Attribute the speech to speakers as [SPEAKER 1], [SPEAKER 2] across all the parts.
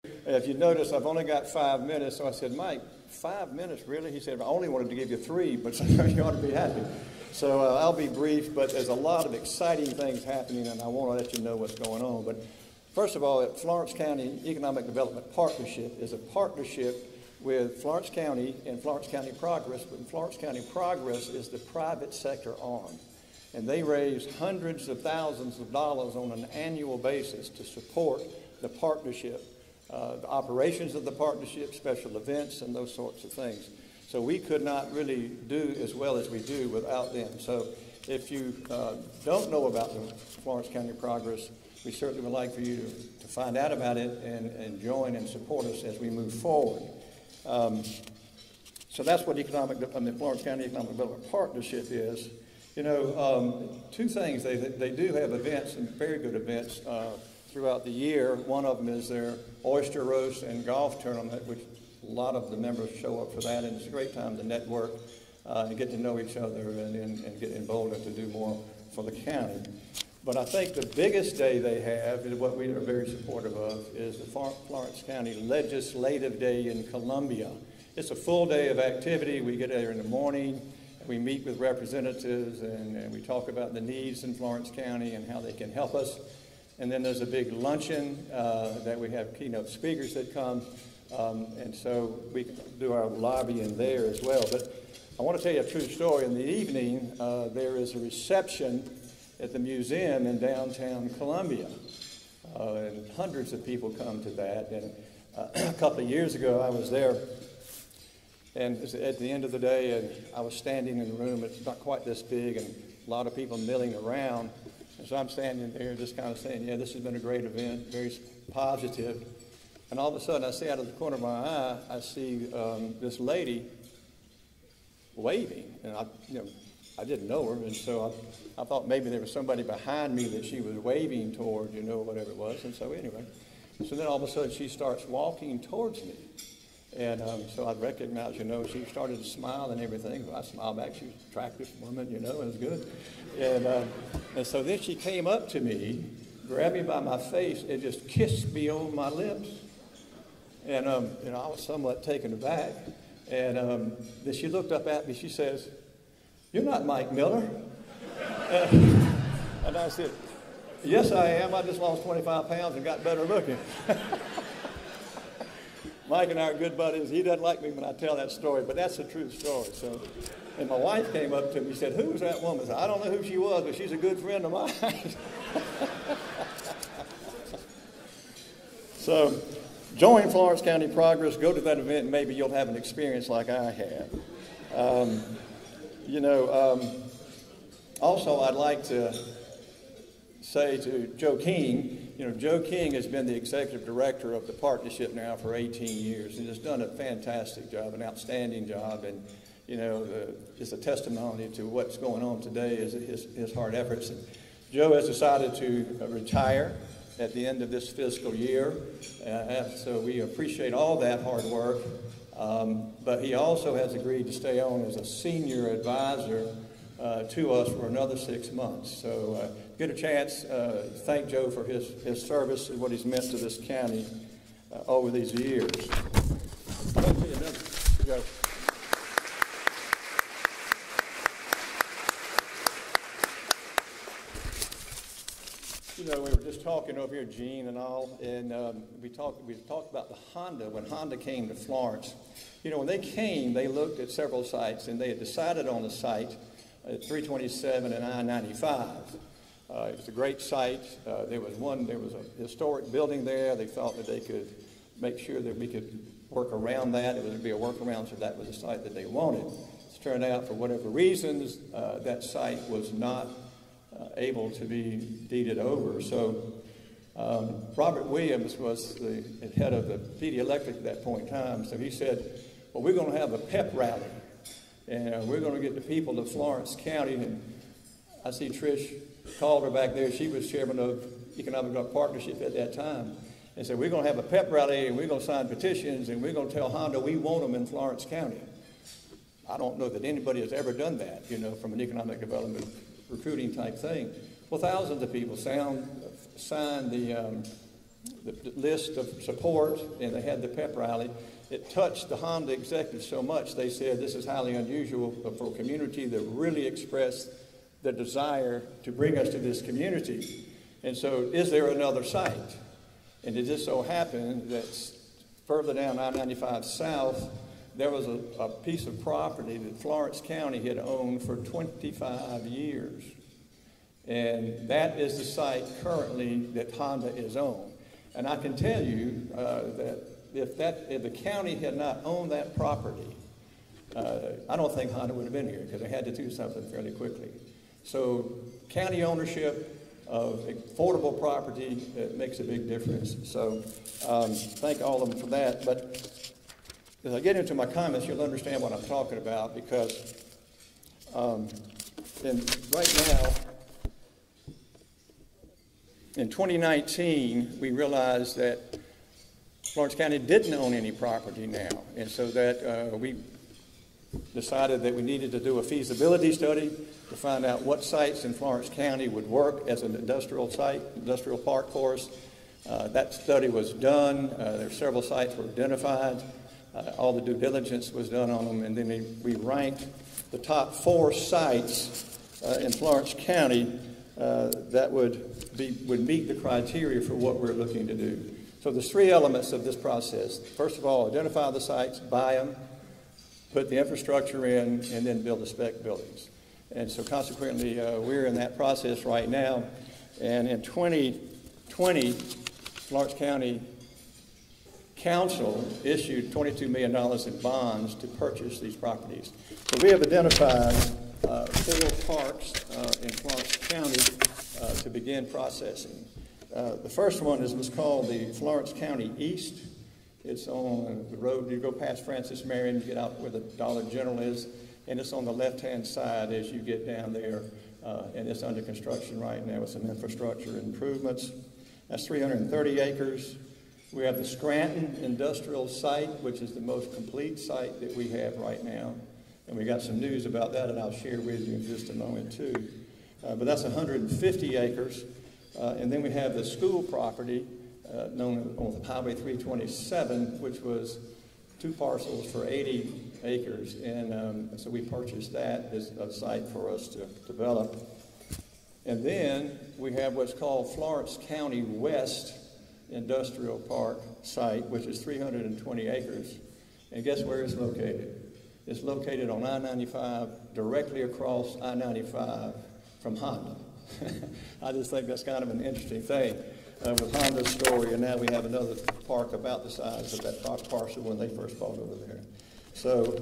[SPEAKER 1] If you notice, I've only got 5 minutes, so I said, Mike, 5 minutes, really? He said, I only wanted to give you 3, but you ought to be happy. So I'll be brief, but there's a lot of exciting things happening, and I want to let you know what's going on. But first of all, Florence County Economic Development Partnership is a partnership with Florence County and Florence County Progress, but Florence County Progress is the private sector arm. And they raise hundreds of thousands of dollars on an annual basis to support the partnership, the operations of the partnership, special events, and those sorts of things. So we could not really do as well as we do without them. So if you don't know about the Florence County Progress, we certainly would like for you to find out about it and join and support us as we move forward. So that's what the Florence County Economic Development Partnership is. You know, two things. They do have events, and very good events, throughout the year. One of them is their oyster roast and golf tournament, which a lot of the members show up for that, and it's a great time to network and get to know each other and get emboldened to do more for the county. But I think the biggest day they have, is what we are very supportive of, is the Florence County Legislative Day in Columbia. It's a full day of activity. We get there in the morning, we meet with representatives, and we talk about the needs in Florence County and how they can help us. And then there's a big luncheon that we have keynote speakers that come, and so we can do our lobbying there as well. But I want to tell you a true story. In the evening, there is a reception at the museum in downtown Columbia, and hundreds of people come to that. And a couple of years ago, I was there, and at the end of the day, and I was standing in the room. It's not quite this big, and a lot of people milling around. And so I'm standing there just kind of saying, yeah, this has been a great event, very positive. And all of a sudden, I see out of the corner of my eye, I see this lady waving, and I didn't know her, and so I thought maybe there was somebody behind me that she was waving toward, whatever it was. And so anyway, so then all of a sudden she starts walking towards me. And so I recognized, she started to smile and everything. I smiled back. She was an attractive woman, it was good. And so then she came up to me, grabbed me by my face, and just kissed me on my lips. And, I was somewhat taken aback. And then she looked up at me. She says, "You're not Mike Miller." And I said, "Yes, I am. I just lost 25 pounds and got better looking." Mike and I are good buddies. He doesn't like me when I tell that story, but that's a true story. So, and my wife came up to me and said, "Who's that woman?" I said, "I don't know who she was, but she's a good friend of mine." So, join Florence County Progress. Go to that event, and maybe you'll have an experience like I had. Also, I'd like to say to Joe King, Joe King has been the executive director of the partnership now for 18 years and has done a fantastic job, an outstanding job, and it's a testimony to what's going on today is his hard efforts. And Joe has decided to retire at the end of this fiscal year, so we appreciate all that hard work, but he also has agreed to stay on as a senior advisor to us for another 6 months. So get a chance, thank Joe for his service and what he's meant to this county over these years. Joe. We were just talking over here, Gene and all, and we talked about the Honda, when Honda came to Florence. When they came, they looked at several sites, and they had decided on a site at 327 and I-95. It was a great site. There was a historic building there. They thought that they could make sure that we could work around that. It would be a workaround, so that was the site that they wanted. It's turned out, for whatever reasons, that site was not able to be deeded over. So Robert Williams was the head of the PD Electric at that point in time. So he said, well, we're going to have a pep rally, and we're going to get the people of Florence County. And I see Trish Calder back there. She was chairman of Economic Partnership at that time. And said, we're going to have a pep rally, and we're going to sign petitions, and we're going to tell Honda we want them in Florence County. I don't know that anybody has ever done that, from an economic development recruiting type thing. Well, thousands of people signed the the list of support, and they had the pep rally. It touched the Honda executives so much, they said this is highly unusual for a community that really expressed the desire to bring us to this community. And so, is there another site? And it just so happened that further down I-95 South, there was a piece of property that Florence County had owned for 25 years. And that is the site currently that Honda is on. And I can tell you that if the county had not owned that property, I don't think Honda would have been here, because they had to do something fairly quickly. So county ownership of affordable property makes a big difference. So thank all of them for that. But as I get into my comments, you'll understand what I'm talking about, because right now, in 2019, we realized that Florence County didn't own any property now, and so that we decided that we needed to do a feasibility study to find out what sites in Florence County would work as an industrial site, industrial park for us. That study was done. There were several sites were identified. All the due diligence was done on them, and then we ranked the top 4 sites in Florence County that would meet the criteria for what we're looking to do. So there's 3 elements of this process. First of all, identify the sites, buy them, put the infrastructure in, and then build the spec buildings. And so consequently, we're in that process right now. And in 2020, Florence County Council issued $22 million in bonds to purchase these properties. So we have identified 4 parks in Florence County to begin processing. The first one was called the Florence County East. It's on the road, you go past Francis Marion, you get out where the Dollar General is, and it's on the left-hand side as you get down there, and it's under construction right now with some infrastructure improvements. That's 330 acres. We have the Scranton Industrial Site, which is the most complete site that we have right now, and we got some news about that, and I'll share with you in just a moment too. But that's 150 acres. And then we have the school property known on Highway 327, which was 2 parcels for 80 acres. And so we purchased that as a site for us to develop. And then we have what's called Florence County West Industrial Park site, which is 320 acres. And guess where it's located? It's located on I-95, directly across I-95 from Honda. I just think that's kind of an interesting thing with Honda's story, and now we have another park about the size of that parcel when they first bought over there. So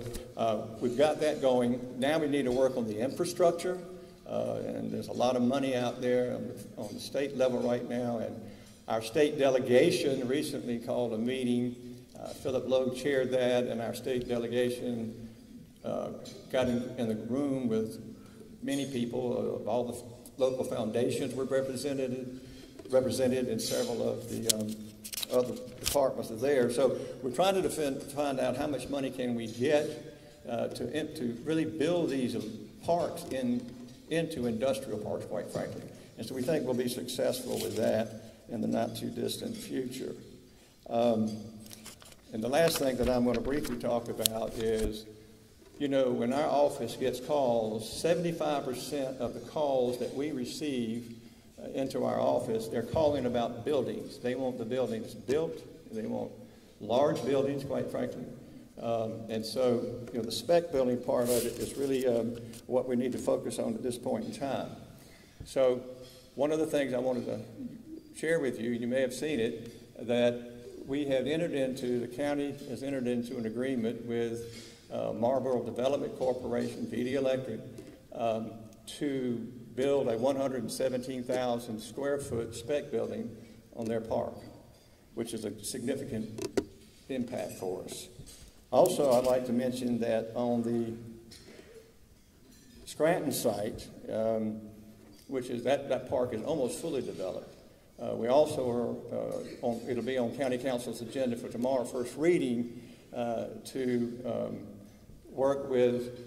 [SPEAKER 1] we've got that going. Now we need to work on the infrastructure, and there's a lot of money out there on the state level right now, and our state delegation recently called a meeting. Philip Lowe chaired that, and our state delegation got in the room with many people of all the local foundations were represented, and several of the other departments are there. So we're trying to find out how much money can we get to really build these parks into industrial parks, quite frankly. And so we think we'll be successful with that in the not too distant future. And the last thing that I'm going to briefly talk about is, you know, when our office gets calls, 75% of the calls that we receive into our office, they're calling about buildings. They want the buildings built. They want large buildings, quite frankly. And so, you know, the spec building part of it is really what we need to focus on at this point in time. So one of the things I wanted to share with you, you may have seen it, that we have the county has entered into an agreement with Marlboro Development Corporation, PD Electric, to build a 117,000 square foot spec building on their park, which is a significant impact for us. Also, I'd like to mention that on the Scranton site, which is that park is almost fully developed. We also are, it'll be on County Council's agenda for tomorrow, first reading, to work with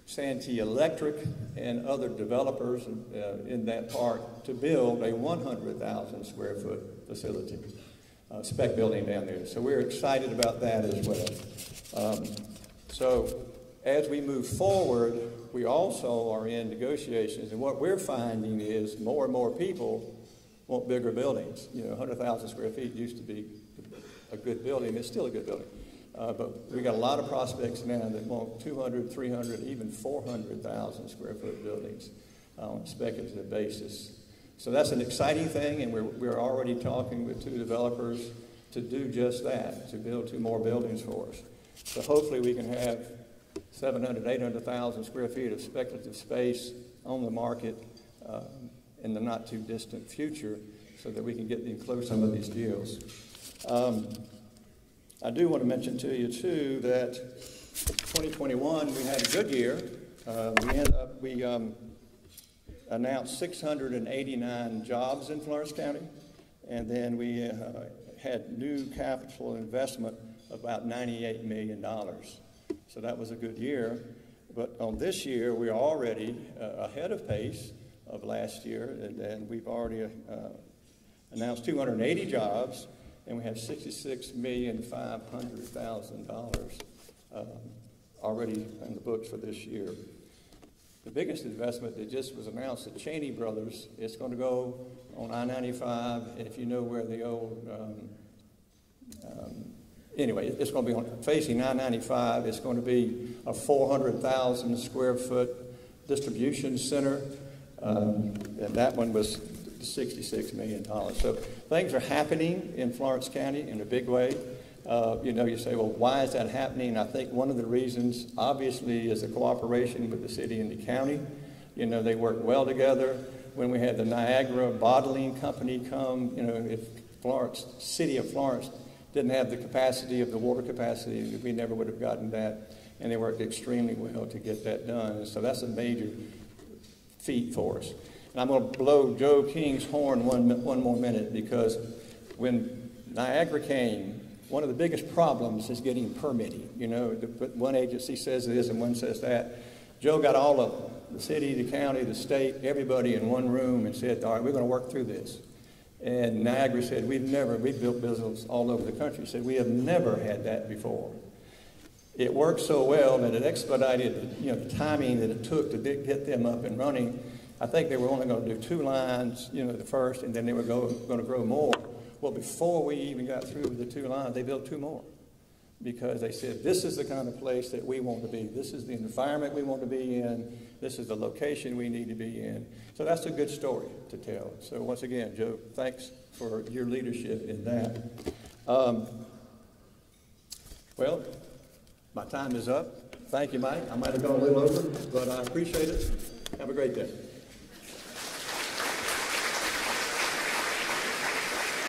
[SPEAKER 1] Santee Electric and other developers in that park to build a 100,000 square foot facility, spec building down there. So we're excited about that as well. So as we move forward, we also are in negotiations, and what we're finding is more and more people want bigger buildings. You know, 100,000 square feet used to be a good building. It's still a good building. But we got a lot of prospects now that want 200, 300, even 400,000 square foot buildings on a speculative basis. So that's an exciting thing, and we're already talking with 2 developers to do just that, to build 2 more buildings for us. So hopefully we can have 700, 800,000 square feet of speculative space on the market in the not too distant future so that we can get and close some of these deals. I do want to mention to you, too, that 2021, we had a good year. We announced 689 jobs in Florence County, and then we had new capital investment of about $98 million. So that was a good year. But on this year, we're already ahead of pace of last year, and we've already announced 280 jobs, and we have $66,500,000 already in the books for this year. The biggest investment that just was announced at Cheney Brothers, it's going to go on I-95, if you know where the old, anyway, it's going to be facing I-95. It's going to be a 400,000 square foot distribution center, and that one was $66 million. So things are happening in Florence County in a big way. You know, you say, well, why is that happening? I think one of the reasons, obviously, is the cooperation with the city and the county. You know, they work well together. When we had the Niagara Bottling Company come, you know, if Florence, city of Florence didn't have the capacity of the water capacity, we never would have gotten that. And they worked extremely well to get that done. And so that's a major feat for us. And I'm going to blow Joe King's horn one more minute, because when Niagara came, one of the biggest problems is getting permitting. You know, one agency says this and one says that. Joe got all of them, the city, the county, the state, everybody in one room and said, all right, we're going to work through this. And Niagara said, we've built business all over the country, said we have never had that before. It worked so well that it expedited, you know, the timing that it took to get them up and running. I think they were only going to do 2 lines, you know, the first, and then they were going to grow more. Well, before we even got through with the 2 lines, they built 2 more, because they said, this is the kind of place that we want to be. This is the environment we want to be in. This is the location we need to be in. So that's a good story to tell. So once again, Joe, thanks for your leadership in that. Well, my time is up. Thank you, Mike. I might have gone a little over, but I appreciate it. Have a great day.